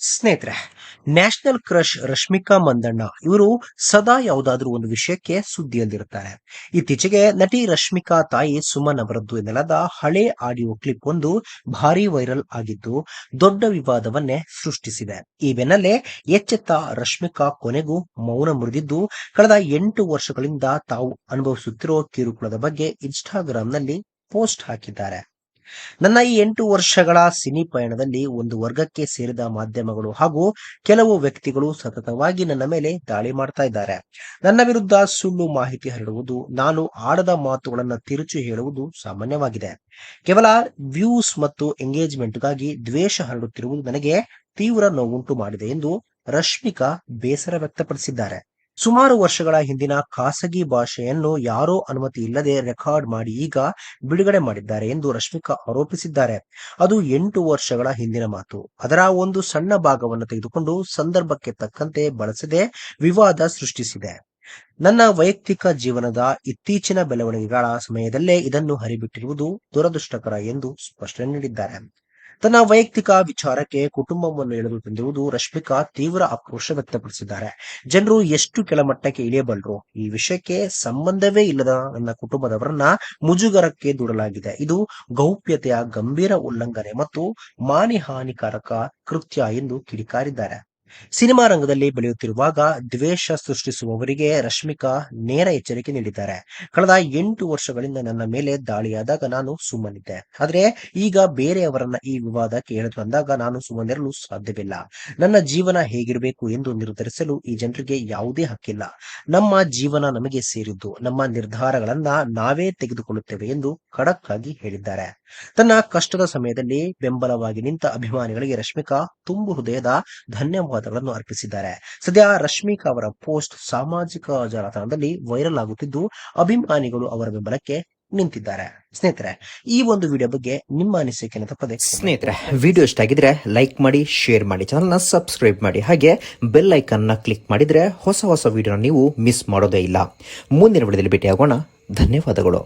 ಸ್ನೇಹಿತರೆ, national crush Rashmika Mandanna ಇವರು ಸದಾ ಯಾವುದಾದ್ರೂ ಒಂದು ವಿಷಯಕ್ಕೆ ಸುದ್ದಿಯಲ್ಲಿರುತ್ತಾರೆ. ಇತ್ತೀಚೆಗೆ ನಟಿ ರಶ್ಮಿಕಾ ತಾಯಿ ಸುಮನ್ ಅವರದ್ದು ಎನ್ನಲಾದ ಹಳೆ ಆಡಿಯೋ ಕ್ಲಿಪ್ ಒಂದು ಭಾರಿ ವೈರಲ್ ಆಗಿದ್ದು ದೊಡ್ಡ ವಿವಾದವನ್ನೇ ಸೃಷ್ಟಿಸಿದೆ. ಈ ಬೆನ್ನಲ್ಲೇ ಎಚ್ಚೆತ್ತ ರಶ್ಮಿಕಾ ಕೊನೆಗೂ ಮೌನ ಮುರಿದಿದ್ದು ಕಳೆದ 8 ವರ್ಷಗಳಿಂದ ತಾವು ಅನುಭವಿಸುತ್ತಿರುವ ಕಿರುಕುಳದ ಬಗ್ಗೆ ಇನ್ಸ್ಟಾಗ್ರಾಂನಲ್ಲಿ ಪೋಸ್ಟ್ ಹಾಕಿದ್ದಾರೆ. ನನ್ನ ಈ 8 ವರ್ಷಗಳ ಸಿನಿ ಪಯಣದಲ್ಲಿ ಒಂದು ವರ್ಗಕ್ಕೆ ಸೇರಿದ ಮಾಧ್ಯಮಗಳು ಹಾಗೂ ಕೆಲವು ವ್ಯಕ್ತಿಗಳು ಸತತವಾಗಿ ನನ್ನ ಮೇಲೆ ದಾಳಿ ಮಾಡ್ತಾ ಇದ್ದಾರೆ. ನನ್ನ ವಿರುದ್ಧ ಸುಳ್ಳು ಮಾಹಿತಿ ಹರಡುವುದು, ನಾನು ಆಡದ ಮಾತುಗಳನ್ನು ತಿರುಚಿ ಹೇಳುವುದು ಸಾಮಾನ್ಯವಾಗಿದೆ. ಕೇವಲ ವ್ಯೂಸ್ ಮತ್ತು ಎಂಗೇಜ್ಮೆಂಟ್ಗಾಗಿ ದ್ವೇಷ ಹರಡುತ್ತಿರುವುದು ನನಗೆ ತೀವ್ರ ನೋವುಂಟು ಮಾಡಿದೆ ಎಂದು ರಶ್ಮಿಕಾ ಬೇಸರ ವ್ಯಕ್ತಪಡಿಸಿದ್ದಾರೆ. ಸುಮಾರು ವರ್ಷಗಳ ಹಿಂದಿನ ಖಾಸಗಿ ಭಾಷೆಯನ್ನು ಯಾರೋ ಅನುಮತಿ ಇಲ್ಲದೆ ರೆಕಾರ್ಡ್ ಮಾಡಿ ಈಗ ಬಿಡುಗಡೆ ಮಾಡಿದ್ದಾರೆ ಎಂದು ರಶ್ಮಿಕಾ ಆರೋಪಿಸಿದ್ದಾರೆ. ಅದು 8 ವರ್ಷಗಳ ಹಿಂದಿನ ಮಾತು. ಅದರ ಒಂದು ಸಣ್ಣ ಭಾಗವನ್ನು ತೆಗೆದುಕೊಂಡು ಸಂದರ್ಭಕ್ಕೆ ತಕ್ಕಂತೆ ಬಳಸದೆ ವಿವಾದ ಸೃಷ್ಟಿಸಿದೆ. ನನ್ನ ವೈಯಕ್ತಿಕ ಜೀವನದ ಇತ್ತೀಚಿನ ಬೆಳವಣಿಗೆಗಳ ಸಮಯದಲ್ಲೇ ಇದನ್ನು ಹರಿಬಿಟ್ಟಿರುವುದು ದುರದೃಷ್ಟಕರ ಎಂದು ಸ್ಪಷ್ಟನೆ ನೀಡಿದ್ದಾರೆ. ತನ್ನ ವೈಯಕ್ತಿಕ ವಿಚಾರಕ್ಕೆ ಕುಟುಂಬವನ್ನು ಎಳೆದು ತಂದಿರುವುದು ರಶ್ಮಿಕಾ ತೀವ್ರ ಆಕ್ರೋಶ ವ್ಯಕ್ತಪಡಿಸಿದ್ದಾರೆ. ಜನರು ಎಷ್ಟು ಕೆಳಮಟ್ಟಕ್ಕೆ ಇಳಿಯಬಲ್ಲರು? ಈ ವಿಷಯಕ್ಕೆ ಸಂಬಂಧವೇ ಇಲ್ಲದ ನನ್ನ ಕುಟುಂಬದವರನ್ನ ಮುಜುಗರಕ್ಕೆ ದೂಡಲಾಗಿದೆ. ಇದು ಗೌಪ್ಯತೆಯ ಗಂಭೀರ ಉಲ್ಲಂಘನೆ ಮತ್ತು ಮಾನಹಾನಿಕಾರಕ ಕೃತ್ಯ ಎಂದು ಕಿಡಿಕಾರಿದ್ದಾರೆ. ಸಿನಿಮಾ ರಂಗದಲ್ಲಿ ಬೆಳೆಯುತ್ತಿರುವಾಗ ದ್ವೇಷ ಸೃಷ್ಟಿಸುವವರಿಗೆ ರಶ್ಮಿಕಾ ನೇರ ಎಚ್ಚರಿಕೆ ನೀಡಿದ್ದಾರೆ. ಕಳೆದ 8 ವರ್ಷಗಳಿಂದ ನನ್ನ ಮೇಲೆ ದಾಳಿಯಾದಾಗ ನಾನು ಸುಮ್ಮನಿದ್ದೆ. ಆದರೆ ಈಗ ಬೇರೆಯವರನ್ನ ಈ ವಿವಾದಕ್ಕೆ ಎಳೆದು ತಂದಾಗ ನಾನು ಸುಮ್ಮನಿರಲು ಸಾಧ್ಯವಿಲ್ಲ. ನನ್ನ ಜೀವನ ಹೇಗಿರಬೇಕು ಎಂದು ನಿರ್ಧರಿಸಲು ಈ ಜನರಿಗೆ ಯಾವುದೇ ಹಕ್ಕಿಲ್ಲ. ನಮ್ಮ ಜೀವನ ನಮಗೆ ಸೇರಿದ್ದು, ನಮ್ಮ ನಿರ್ಧಾರಗಳನ್ನ ನಾವೇ ತೆಗೆದುಕೊಳ್ಳುತ್ತೇವೆ ಎಂದು ಖಡಕ್ ಆಗಿ ಹೇಳಿದ್ದಾರೆ. ತನ್ನ ಕಷ್ಟದ ಸಮಯದಲ್ಲಿ ಬೆಂಬಲವಾಗಿ ನಿಂತ ಅಭಿಮಾನಿಗಳಿಗೆ ರಶ್ಮಿಕಾ ತುಂಬು ಹೃದಯದ ಧನ್ಯವಾದಗಳನ್ನು ಅರ್ಪಿಸಿದ್ದಾರೆ. ಸದ್ಯ ರಶ್ಮಿಕಾ ಅವರ ಪೋಸ್ಟ್ ಸಾಮಾಜಿಕ ಜಾಲತಾಣದಲ್ಲಿ ವೈರಲ್ ಆಗುತ್ತಿದ್ದು ಅಭಿಮಾನಿಗಳು ಅವರ ಬೆಂಬಲಕ್ಕೆ ನಿಂತಿದ್ದಾರೆ. ಸ್ನೇಹಿತರೆ, ಈ ಒಂದು ವಿಡಿಯೋ ಬಗ್ಗೆ ನಿಮ್ಮ ಅನಿಸಿಕೆಯನ್ನು ತಪ್ಪದೆ ಸ್ನೇಹಿತರೆ, ವಿಡಿಯೋ ಇಷ್ಟ ಆಗಿದ್ರೆ ಲೈಕ್ ಮಾಡಿ, ಶೇರ್ ಮಾಡಿ, ಚಾನಲ್ನ ಸಬ್ಸ್ಕ್ರೈಬ್ ಮಾಡಿ, ಹಾಗೆ ಬೆಲ್ ಐಕನ್ ನ ಕ್ಲಿಕ್ ಮಾಡಿದ್ರೆ ಹೊಸ ವಿಡಿಯೋನ ನೀವು ಮಿಸ್ ಮಾಡೋದೇ ಇಲ್ಲ. ಮುಂದಿನ ವಿಡಿಯೋದಲ್ಲಿ ಭೇಟಿಯಾಗೋಣ. ಧನ್ಯವಾದಗಳು.